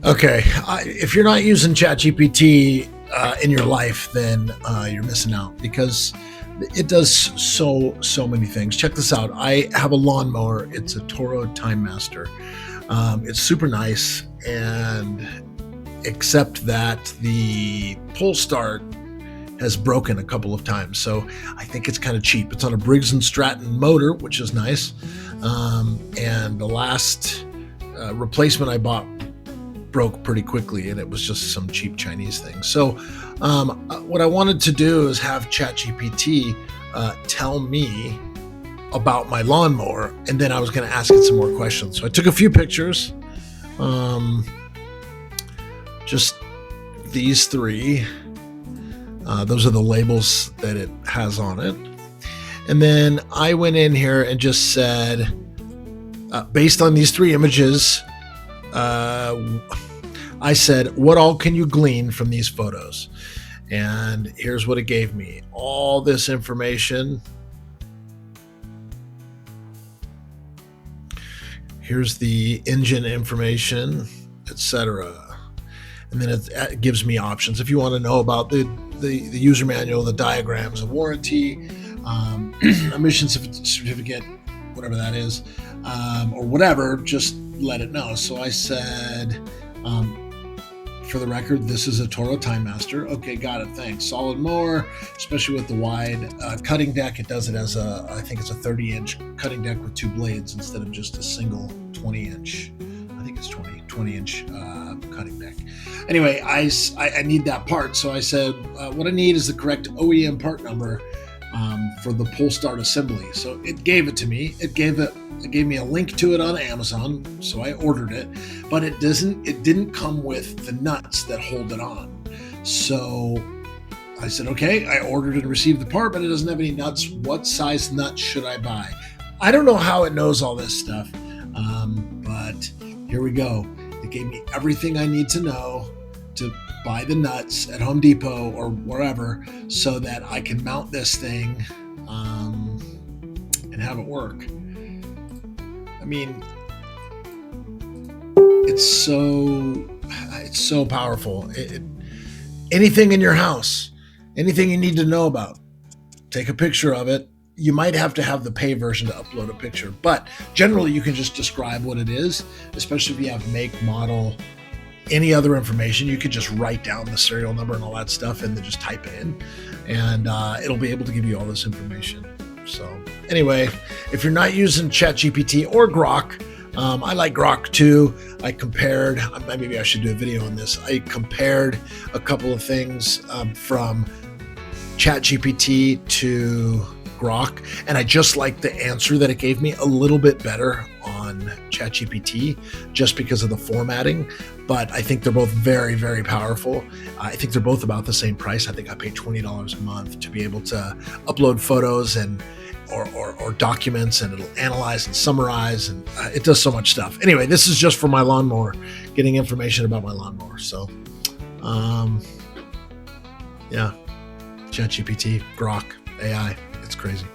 Okay, if you're not using ChatGPT in your life, then you're missing out because it does so many things. Check this out. I have a lawnmower. It's a Toro TimeMaster. It's super nice, and except that the pull start has broken a couple of times, so I think it's kind of cheap. It's on a Briggs & Stratton motor, which is nice, and the last replacement I bought broke pretty quickly, and it was just some cheap Chinese thing. So what I wanted to do is have ChatGPT tell me about my lawnmower, and then I was going to ask it some more questions. So I took a few pictures, just these three. Those are the labels that it has on it. And then I went in here and just said, based on these three images, I said, what all can you glean from these photos? And here's what it gave me. All this information. Here's the engine information, etc. And then it gives me options. If you want to know about the user manual, the diagrams, the warranty, emission certificate, whatever that is, or whatever, just let it know. So I said, for the record, this is a Toro TimeMaster. Okay, got it, thanks. Solid mower, especially with the wide cutting deck. It does it as I think it's a 30-inch cutting deck with two blades instead of just a single 20-inch. I think it's 20-inch cutting deck. Anyway, I need that part. So I said, what I need is the correct OEM part number for the pull start assembly. So it gave it to me. It gave me a link to it on Amazon, so I ordered it, but it didn't come with the nuts that hold it on. So I said, okay, I ordered and received the part, but it doesn't have any nuts. What size nuts should I buy? I don't know how it knows all this stuff, but here we go. It gave me everything I need to know to buy the nuts at Home Depot or wherever so that I can mount this thing and have it work. I mean, it's so powerful. Anything in your house, anything you need to know about, take a picture of it. You might have to have the pay version to upload a picture, but generally you can just describe what it is, especially if you have make, model, any other information. You could just write down the serial number and all that stuff and then just type it in, and it'll be able to give you all this information. So anyway, if you're not using ChatGPT or Grok, I like Grok too. I compared, maybe I should do a video on this. I compared a couple of things from ChatGPT to Grok, and I just like the answer that it gave me a little bit better on ChatGPT just because of the formatting. But I think they're both very, very powerful. I think they're both about the same price. I think I paid $20 a month to be able to upload photos and or documents, and it'll analyze and summarize, and it does so much stuff. Anyway, this is just for my lawnmower, getting information about my lawnmower. So, yeah, ChatGPT, Grok, AI, it's crazy.